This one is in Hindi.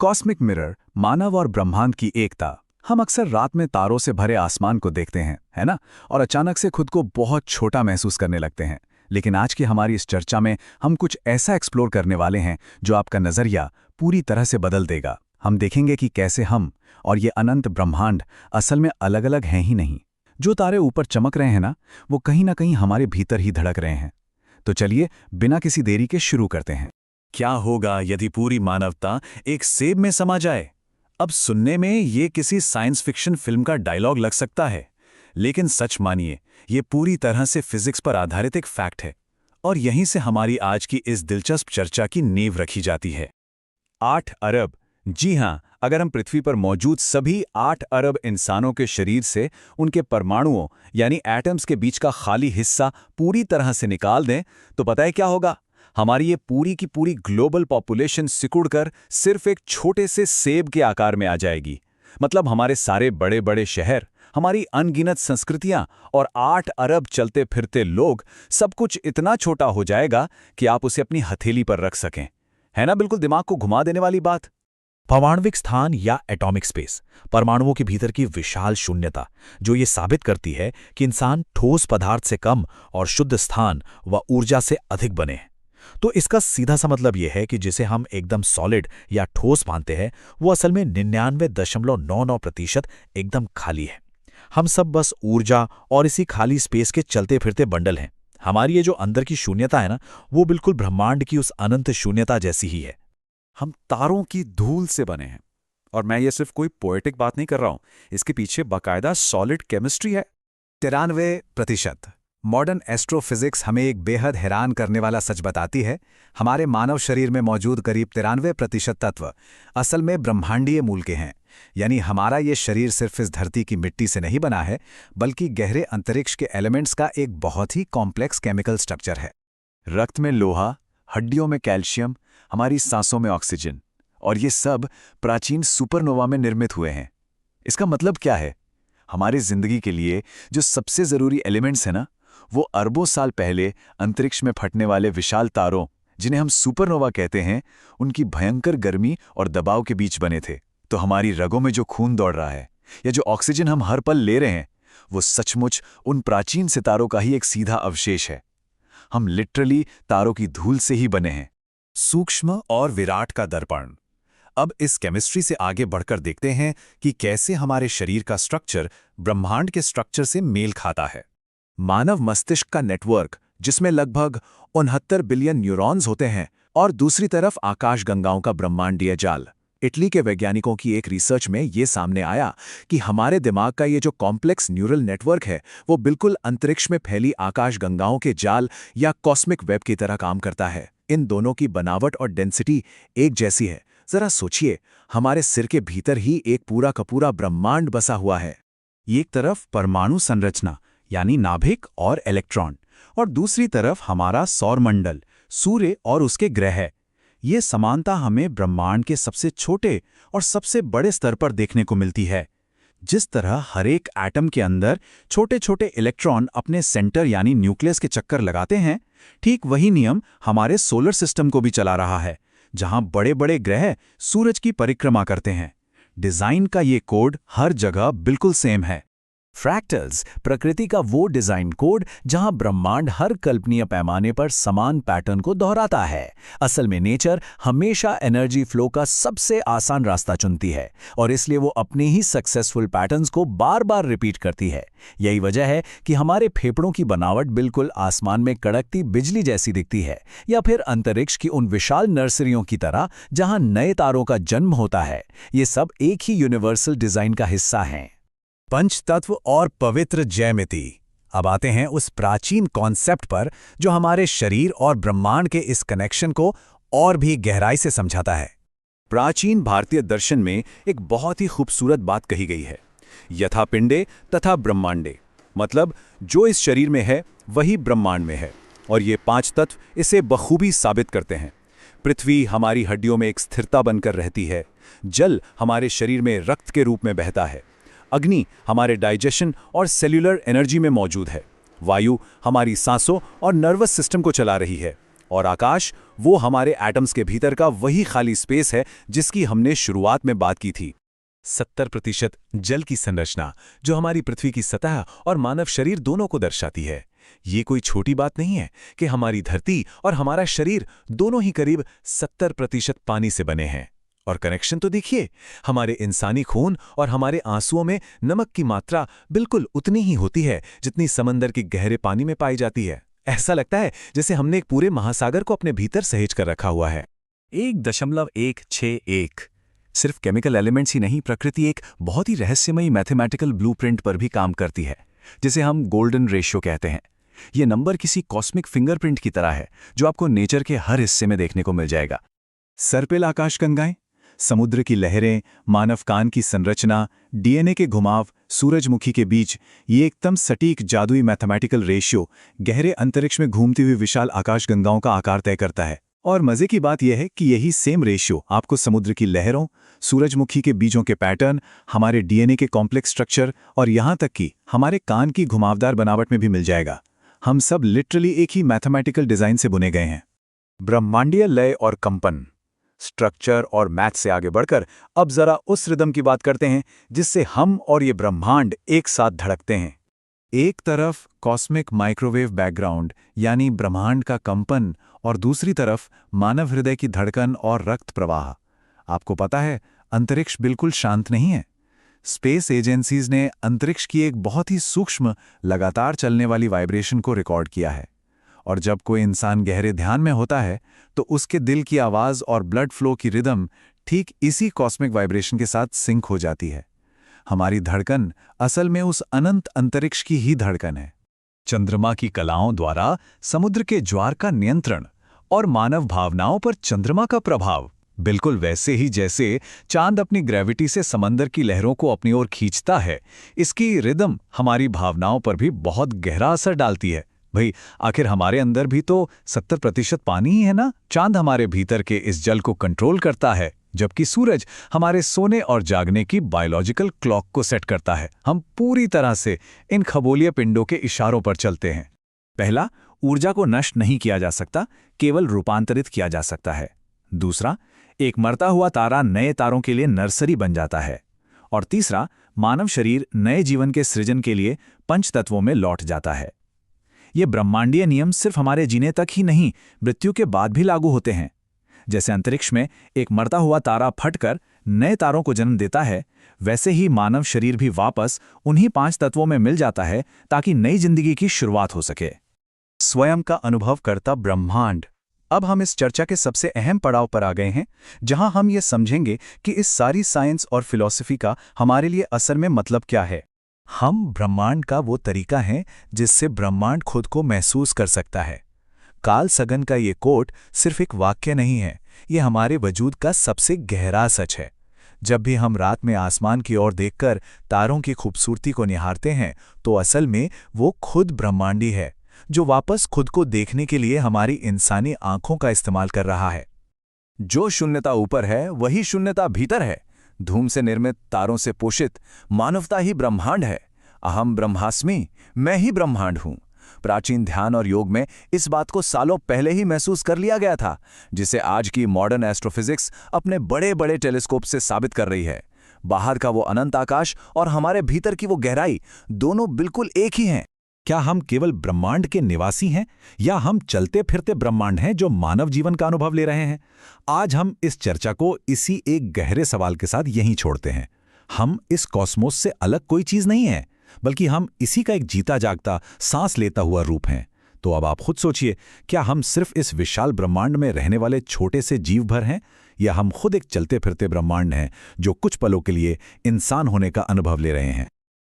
कॉस्मिक मिरर, मानव और ब्रह्मांड की एकता। हम अक्सर रात में तारों से भरे आसमान को देखते हैं, है ना? और अचानक से खुद को बहुत छोटा महसूस करने लगते हैं। लेकिन आज की हमारी इस चर्चा में हम कुछ ऐसा एक्सप्लोर करने वाले हैं जो आपका नज़रिया पूरी तरह से बदल देगा। हम देखेंगे कि कैसे हम और ये अनंत ब्रह्मांड असल में अलग अलग हैं ही नहीं। जो तारे ऊपर चमक रहे हैं ना, वो कहीं ना कहीं हमारे भीतर ही धड़क रहे हैं। तो चलिए बिना किसी देरी के शुरू करते हैं। क्या होगा यदि पूरी मानवता एक सेब में समा जाए? अब सुनने में ये किसी साइंस फिक्शन फिल्म का डायलॉग लग सकता है, लेकिन सच मानिए ये पूरी तरह से फिजिक्स पर आधारित एक फैक्ट है। और यहीं से हमारी आज की इस दिलचस्प चर्चा की नींव रखी जाती है। 8 अरब, जी हां, अगर हम पृथ्वी पर मौजूद सभी 8 अरब इंसानों के शरीर से उनके परमाणुओं यानी एटम्स के बीच का खाली हिस्सा पूरी तरह से निकाल दें, तो पता है क्या होगा? हमारी ये पूरी की पूरी ग्लोबल पॉपुलेशन सिकुड़कर सिर्फ एक छोटे से सेब के आकार में आ जाएगी। मतलब हमारे सारे बड़े बड़े शहर, हमारी अनगिनत संस्कृतियां और 8 अरब चलते फिरते लोग, सब कुछ इतना छोटा हो जाएगा कि आप उसे अपनी हथेली पर रख सकें। है ना बिल्कुल दिमाग को घुमा देने वाली बात? परमाणविक स्थान या एटॉमिक स्पेस, परमाणुओं के भीतर की विशाल शून्यता, जो ये साबित करती है कि इंसान ठोस पदार्थ से कम और शुद्ध स्थान व ऊर्जा से अधिक बने हैं। तो इसका सीधा सा मतलब यह है कि जिसे हम एकदम सॉलिड या ठोस मानते हैं, वो असल में 99.99% एकदम खाली है। हम सब बस ऊर्जा और इसी खाली स्पेस के चलते फिरते बंडल हैं। हमारी ये जो अंदर की शून्यता है ना, वो बिल्कुल ब्रह्मांड की उस अनंत शून्यता जैसी ही है। हम तारों की धूल से बने हैं। और मैं ये सिर्फ कोई पोएटिक बात नहीं कर रहा हूं, इसके पीछे बाकायदा सॉलिड केमिस्ट्री है। 93%। मॉडर्न एस्ट्रोफिजिक्स हमें एक बेहद हैरान करने वाला सच बताती है। हमारे मानव शरीर में मौजूद करीब 93% तत्व असल में ब्रह्मांडीय मूल के हैं। यानी हमारा ये शरीर सिर्फ इस धरती की मिट्टी से नहीं बना है, बल्कि गहरे अंतरिक्ष के एलिमेंट्स का एक बहुत ही कॉम्प्लेक्स केमिकल स्ट्रक्चर है। रक्त में लोहा, हड्डियों में कैल्शियम, हमारी सांसों में ऑक्सीजन, और ये सब प्राचीन सुपरनोवा में निर्मित हुए हैं। इसका मतलब क्या है? हमारी जिंदगी के लिए जो सबसे जरूरी एलिमेंट्स हैं ना, वो अरबों साल पहले अंतरिक्ष में फटने वाले विशाल तारों, जिन्हें हम सुपरनोवा कहते हैं, उनकी भयंकर गर्मी और दबाव के बीच बने थे। तो हमारी रगों में जो खून दौड़ रहा है या जो ऑक्सीजन हम हर पल ले रहे हैं, वो सचमुच उन प्राचीन सितारों का ही एक सीधा अवशेष है। हम लिटरली तारों की धूल से ही बने हैं। सूक्ष्म और विराट का दर्पण। अब इस केमिस्ट्री से आगे बढ़कर देखते हैं कि कैसे हमारे शरीर का स्ट्रक्चर ब्रह्मांड के स्ट्रक्चर से मेल खाता है। मानव मस्तिष्क का नेटवर्क, जिसमें लगभग 69 बिलियन न्यूरॉन्स होते हैं, और दूसरी तरफ आकाशगंगाओं का ब्रह्मांडीय जाल। इटली के वैज्ञानिकों की एक रिसर्च में ये सामने आया कि हमारे दिमाग का ये जो कॉम्प्लेक्स न्यूरल नेटवर्क है, वो बिल्कुल अंतरिक्ष में फैली आकाशगंगाओं के जाल या कॉस्मिक वेब की तरह काम करता है। इन दोनों की बनावट और डेंसिटी एक जैसी है। जरा सोचिए, हमारे सिर के भीतर ही एक पूरा का पूरा ब्रह्मांड बसा हुआ है। एक तरफ परमाणु संरचना यानी नाभिक और इलेक्ट्रॉन, और दूसरी तरफ हमारा सौरमंडल, सूर्य और उसके ग्रह। ये समानता हमें ब्रह्मांड के सबसे छोटे और सबसे बड़े स्तर पर देखने को मिलती है। जिस तरह हर एक एटम के अंदर छोटे छोटे इलेक्ट्रॉन अपने सेंटर यानी न्यूक्लियस के चक्कर लगाते हैं, ठीक वही नियम हमारे सोलर सिस्टम को भी चला रहा है, जहां बड़े बड़े ग्रह सूरज की परिक्रमा करते हैं। डिजाइन का ये कोड हर जगह बिल्कुल सेम है। फ्रैक्टल्स, प्रकृति का वो डिजाइन कोड जहां ब्रह्मांड हर कल्पनीय पैमाने पर समान पैटर्न को दोहराता है। असल में नेचर हमेशा एनर्जी फ्लो का सबसे आसान रास्ता चुनती है, और इसलिए वो अपने ही सक्सेसफुल पैटर्न्स को बार बार रिपीट करती है। यही वजह है कि हमारे फेफड़ों की बनावट बिल्कुल आसमान में कड़कती बिजली जैसी दिखती है, या फिर अंतरिक्ष की उन विशाल नर्सरियों की तरह जहां नए तारों का जन्म होता है। ये सब एक ही यूनिवर्सल डिजाइन का हिस्सा हैं। पंचतत्व और पवित्र ज्यामिति। अब आते हैं उस प्राचीन कॉन्सेप्ट पर जो हमारे शरीर और ब्रह्मांड के इस कनेक्शन को और भी गहराई से समझाता है। प्राचीन भारतीय दर्शन में एक बहुत ही खूबसूरत बात कही गई है, यथा पिंडे तथा ब्रह्मांडे। मतलब जो इस शरीर में है वही ब्रह्मांड में है, और ये 5 तत्व इसे बखूबी साबित करते हैं। पृथ्वी हमारी हड्डियों में एक स्थिरता बनकर रहती है, जल हमारे शरीर में रक्त के रूप में बहता है, अग्नि हमारे डाइजेशन और सेल्यूलर एनर्जी में मौजूद है, वायु हमारी सांसों और नर्वस सिस्टम को चला रही है, और आकाश वो हमारे एटम्स के भीतर का वही खाली स्पेस है जिसकी हमने शुरुआत में बात की थी। 70% जल की संरचना जो हमारी पृथ्वी की सतह और मानव शरीर दोनों को दर्शाती है। ये कोई छोटी बात नहीं है कि हमारी धरती और हमारा शरीर दोनों ही करीब 70% पानी से बने हैं। और कनेक्शन तो देखिए, हमारे इंसानी खून और हमारे आंसुओं में नमक की मात्रा बिल्कुल उतनी ही होती है जितनी समंदर के गहरे पानी में पाई जाती है। ऐसा लगता है जैसे हमने एक पूरे महासागर को अपने भीतर सहेज कर रखा हुआ है। 1.161 सिर्फ केमिकल एलिमेंट्स ही नहीं, प्रकृति एक बहुत ही रहस्यमयी मैथमेटिकल ब्लूप्रिंट पर भी काम करती है, जिसे हम गोल्डन रेशियो कहते हैं। ये नंबर किसी कॉस्मिक फिंगरप्रिंट की तरह है जो आपको नेचर के हर हिस्से में देखने को मिल जाएगा। सर्पिल आकाशगंगाएं, समुद्र की लहरें, मानव कान की संरचना, डीएनए के घुमाव, सूरजमुखी के बीच ये एकदम सटीक जादुई मैथमेटिकल रेशियो गहरे अंतरिक्ष में घूमती हुई विशाल आकाशगंगाओं का आकार तय करता है। और मजे की बात यह है कि यही सेम रेशियो आपको समुद्र की लहरों, सूरजमुखी के बीजों के पैटर्न, हमारे डीएनए के कॉम्प्लेक्स स्ट्रक्चर और यहां तक कि हमारे कान की घुमावदार बनावट में भी मिल जाएगा। हम सब लिटरली एक ही मैथमेटिकल डिजाइन से बुने गए हैं। ब्रह्मांडीय लय और कंपन, स्ट्रक्चर और मैथ से आगे बढ़कर अब जरा उस रिदम की बात करते हैं जिससे हम और ये ब्रह्मांड एक साथ धड़कते हैं। एक तरफ कॉस्मिक माइक्रोवेव बैकग्राउंड यानी ब्रह्मांड का कंपन और दूसरी तरफ मानव हृदय की धड़कन और रक्त प्रवाह। आपको पता है, अंतरिक्ष बिल्कुल शांत नहीं है। स्पेस एजेंसीज ने अंतरिक्ष की एक बहुत ही सूक्ष्म, लगातार चलने वाली वाइब्रेशन को रिकॉर्ड किया है। और जब कोई इंसान गहरे ध्यान में होता है तो उसके दिल की आवाज़ और ब्लड फ्लो की रिदम ठीक इसी कॉस्मिक वाइब्रेशन के साथ सिंक हो जाती है। हमारी धड़कन असल में उस अनंत अंतरिक्ष की ही धड़कन है। चंद्रमा की कलाओं द्वारा समुद्र के ज्वार का नियंत्रण और मानव भावनाओं पर चंद्रमा का प्रभाव, बिल्कुल वैसे ही जैसे चांद अपनी ग्रेविटी से समंदर की लहरों को अपनी ओर खींचता है, इसकी रिदम हमारी भावनाओं पर भी बहुत गहरा असर डालती है। भाई, आखिर हमारे अंदर भी तो 70% पानी ही है ना। चांद हमारे भीतर के इस जल को कंट्रोल करता है, जबकि सूरज हमारे सोने और जागने की बायोलॉजिकल क्लॉक को सेट करता है। हम पूरी तरह से इन खगोलीय पिंडों के इशारों पर चलते हैं। पहला, ऊर्जा को नष्ट नहीं किया जा सकता, केवल रूपांतरित किया जा सकता है। दूसरा, एक मरता हुआ तारा नए तारों के लिए नर्सरी बन जाता है। और तीसरा, मानव शरीर नए जीवन के सृजन के लिए पंचतत्वों में लौट जाता है। ये ब्रह्मांडीय नियम सिर्फ हमारे जीने तक ही नहीं, मृत्यु के बाद भी लागू होते हैं। जैसे अंतरिक्ष में एक मरता हुआ तारा फटकर नए तारों को जन्म देता है, वैसे ही मानव शरीर भी वापस उन्हीं 5 तत्वों में मिल जाता है ताकि नई जिंदगी की शुरुआत हो सके। स्वयं का अनुभव करता ब्रह्मांड। अब हम इस चर्चा के सबसे अहम पड़ाव पर आ गए हैं, जहां हम ये समझेंगे कि इस सारी साइंस और फिलॉसफी का हमारे लिए असल में मतलब क्या है। हम ब्रह्मांड का वो तरीका है जिससे ब्रह्मांड खुद को महसूस कर सकता है। कार्ल सगन का ये कोट सिर्फ एक वाक्य नहीं है, ये हमारे वजूद का सबसे गहरा सच है। जब भी हम रात में आसमान की ओर देखकर तारों की खूबसूरती को निहारते हैं, तो असल में वो खुद ब्रह्मांडी है, जो वापस खुद को देखने के लिए हमारी इंसानी आंखों का इस्तेमाल कर रहा है। जो शून्यता ऊपर है वही शून्यता भीतर है। धूम से निर्मित, तारों से पोषित मानवता ही ब्रह्मांड है। अहम ब्रह्मास्मि, मैं ही ब्रह्मांड हूं। प्राचीन ध्यान और योग में इस बात को सालों पहले ही महसूस कर लिया गया था, जिसे आज की मॉडर्न एस्ट्रोफिजिक्स अपने बड़े बड़े टेलीस्कोप से साबित कर रही है। बाहर का वो अनंत आकाश और हमारे भीतर की वो गहराई, दोनों बिल्कुल एक ही हैं। क्या हम केवल ब्रह्मांड के निवासी हैं, या हम चलते फिरते ब्रह्मांड हैं जो मानव जीवन का अनुभव ले रहे हैं? आज हम इस चर्चा को इसी एक गहरे सवाल के साथ यहीं छोड़ते हैं। हम इस कॉस्मोस से अलग कोई चीज नहीं है, बल्कि हम इसी का एक जीता जागता, सांस लेता हुआ रूप हैं। तो अब आप खुद सोचिए, क्या हम सिर्फ इस विशाल ब्रह्मांड में रहने वाले छोटे से जीव भर हैं, या हम खुद एक चलते फिरते ब्रह्मांड हैं जो कुछ पलों के लिए इंसान होने का अनुभव ले रहे हैं?